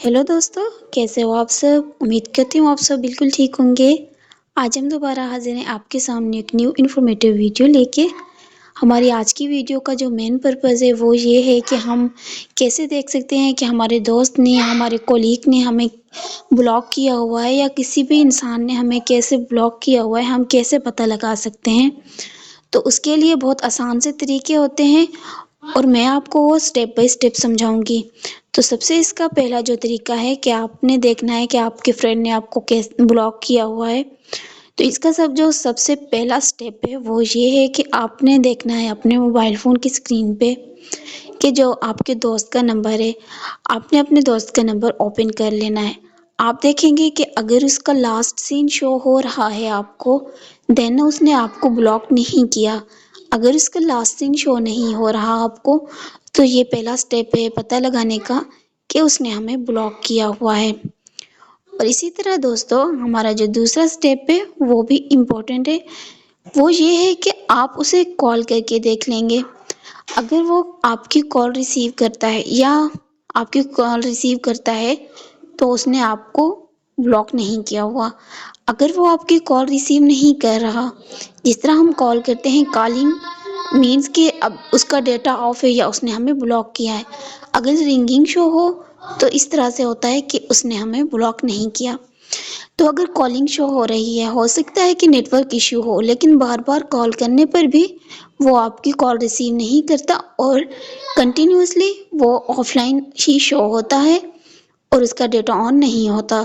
Hello दोस्तों, कैसे हो आप सब। उम्मीद करती हूँ आप सब बिल्कुल ठीक होंगे। आज हम दोबारा हाजिर हैं आपके सामने एक न्यू इन्फॉर्मेटिव वीडियो लेके। हमारी आज की वीडियो का जो मेन पर्पस है वो ये है कि हम कैसे देख सकते हैं कि हमारे दोस्त ने, हमारे कोलीग ने हमें ब्लॉक किया हुआ है या किसी भी इंसान ने हमें कैसे ब्लॉक किया हुआ है, हम कैसे पता लगा सकते हैं। तो उसके लिए बहुत आसान से तरीके होते हैं और मैं आपको वो स्टेप बाय स्टेप समझाऊंगी। तो सबसे इसका पहला जो तरीका है कि आपने देखना है कि आपके फ्रेंड ने आपको कैसे ब्लॉक किया हुआ है। तो इसका जो सबसे पहला स्टेप है वो ये है कि आपने देखना है अपने मोबाइल फ़ोन की स्क्रीन पे कि जो आपके दोस्त का नंबर है, आपने अपने दोस्त का नंबर ओपन कर लेना है। आप देखेंगे कि अगर उसका लास्ट सीन शो हो रहा है आपको, देन उसने आपको ब्लॉक नहीं किया। अगर उसका लास्ट सीन शो नहीं हो रहा आपको, तो ये पहला स्टेप है पता लगाने का कि उसने हमें ब्लॉक किया हुआ है। और इसी तरह दोस्तों, हमारा जो दूसरा स्टेप है वो भी इम्पोर्टेंट है। वो ये है कि आप उसे कॉल करके देख लेंगे। अगर वो आपकी कॉल रिसीव करता है या आपकी कॉल रिसीव करता है तो उसने आपको ब्लॉक नहीं किया हुआ। अगर वो आपकी कॉल रिसीव नहीं कर रहा, जिस तरह हम कॉल करते हैं, कॉलिंग मीन्स कि अब उसका डेटा ऑफ है या उसने हमें ब्लॉक किया है। अगर रिंगिंग शो हो तो इस तरह से होता है कि उसने हमें ब्लॉक नहीं किया। तो अगर कॉलिंग शो हो रही है, हो सकता है कि नेटवर्क इश्यू हो, लेकिन बार बार कॉल करने पर भी वो आपकी कॉल रिसीव नहीं करता और कंटिन्यूसली वो ऑफलाइन ही शो होता है और उसका डेटा ऑन नहीं होता।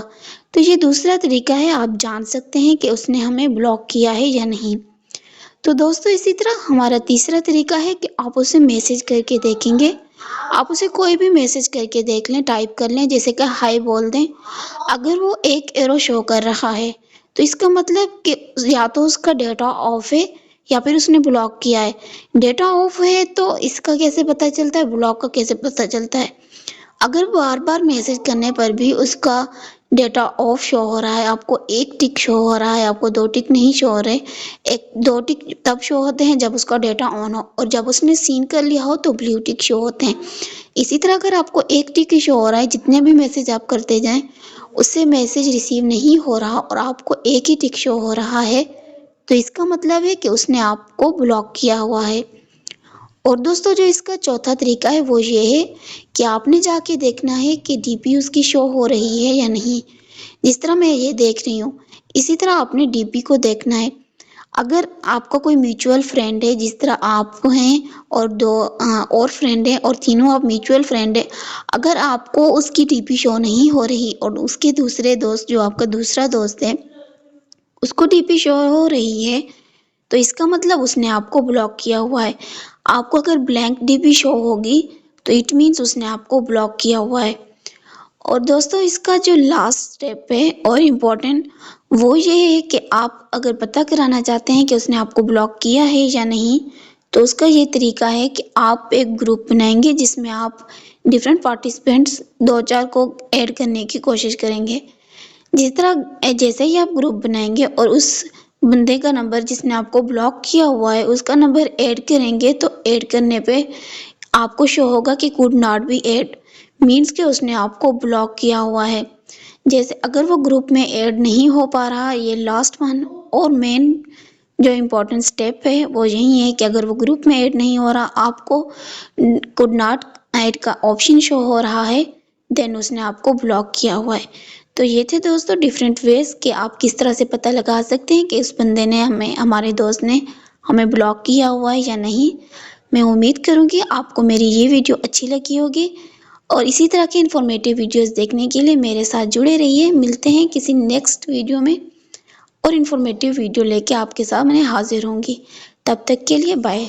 तो ये दूसरा तरीका है, आप जान सकते हैं कि उसने हमें ब्लॉक किया है या नहीं। तो दोस्तों, इसी तरह हमारा तीसरा तरीका है कि आप उसे मैसेज करके देखेंगे। आप उसे कोई भी मैसेज करके देख लें, टाइप कर लें, जैसे कि हाय बोल दें। अगर वो एक एरो शो कर रहा है तो इसका मतलब कि या तो उसका डेटा ऑफ है या फिर उसने ब्लॉक किया है। डेटा ऑफ है तो इसका कैसे पता चलता है, ब्लॉक का कैसे पता चलता है। अगर बार बार मैसेज करने पर भी उसका डेटा ऑफ शो हो रहा है, आपको एक टिक शो हो रहा है, आपको दो टिक नहीं शो हो रहे। एक दो टिक तब शो होते हैं जब उसका डेटा ऑन हो, और जब उसने सीन कर लिया हो तो ब्लू टिक शो होते हैं। इसी तरह अगर आपको एक टिक ही शो हो रहा है, जितने भी मैसेज आप करते जाएं उससे मैसेज रिसीव नहीं हो रहा और आपको एक ही टिक शो हो रहा है, तो इसका मतलब है कि उसने आपको ब्लॉक किया हुआ है। और दोस्तों, जो इसका चौथा तरीका है वो ये है कि आपने जाके देखना है कि डीपी उसकी शो हो रही है या नहीं। जिस तरह मैं ये देख रही हूँ, इसी तरह आपने डीपी को देखना है। अगर आपका कोई म्यूचुअल फ्रेंड है, जिस तरह आप हैं और दो और फ्रेंड हैं और तीनों आप म्यूचुअल फ्रेंड हैं, अगर आपको उसकी डीपी शो नहीं हो रही और उसके दूसरे दोस्त, जो आपका दूसरा दोस्त है, उसको डीपी शो हो रही है, तो इसका मतलब उसने आपको ब्लॉक किया हुआ है। आपको अगर ब्लैंक डीपी शो होगी तो इट मीन्स उसने आपको ब्लॉक किया हुआ है। और दोस्तों, इसका जो लास्ट स्टेप है और इम्पोर्टेंट, वो ये है कि आप अगर पता कराना चाहते हैं कि उसने आपको ब्लॉक किया है या नहीं, तो उसका ये तरीका है कि आप एक ग्रुप बनाएंगे जिसमें आप डिफरेंट पार्टिसिपेंट्स दो चार को ऐड करने की कोशिश करेंगे। जिस तरह जैसे ही आप ग्रुप बनाएंगे और उस बंदे का नंबर जिसने आपको ब्लॉक किया हुआ है उसका नंबर ऐड करेंगे, तो ऐड करने पे आपको शो होगा कि could not be add, means कि उसने आपको ब्लॉक किया हुआ है। जैसे अगर वो ग्रुप में ऐड नहीं हो पा रहा, ये लास्ट वन और मेन जो इम्पोर्टेंट स्टेप है वो यही है कि अगर वो ग्रुप में ऐड नहीं हो रहा, आपको कुड नॉट ऐड का ऑप्शन शो हो रहा है, देन उसने आपको ब्लॉक किया हुआ है। तो ये थे दोस्तों डिफरेंट वेज कि आप किस तरह से पता लगा सकते हैं कि उस बंदे ने हमें, हमारे दोस्त ने हमें ब्लॉक किया हुआ है या नहीं। मैं उम्मीद करूँगी आपको मेरी ये वीडियो अच्छी लगी होगी और इसी तरह के इन्फॉर्मेटिव वीडियोस देखने के लिए मेरे साथ जुड़े रहिए। मिलते हैं किसी नेक्स्ट वीडियो में और इन्फॉर्मेटिव वीडियो लेके आपके सामने हाजिर होंगी। तब तक के लिए बाय।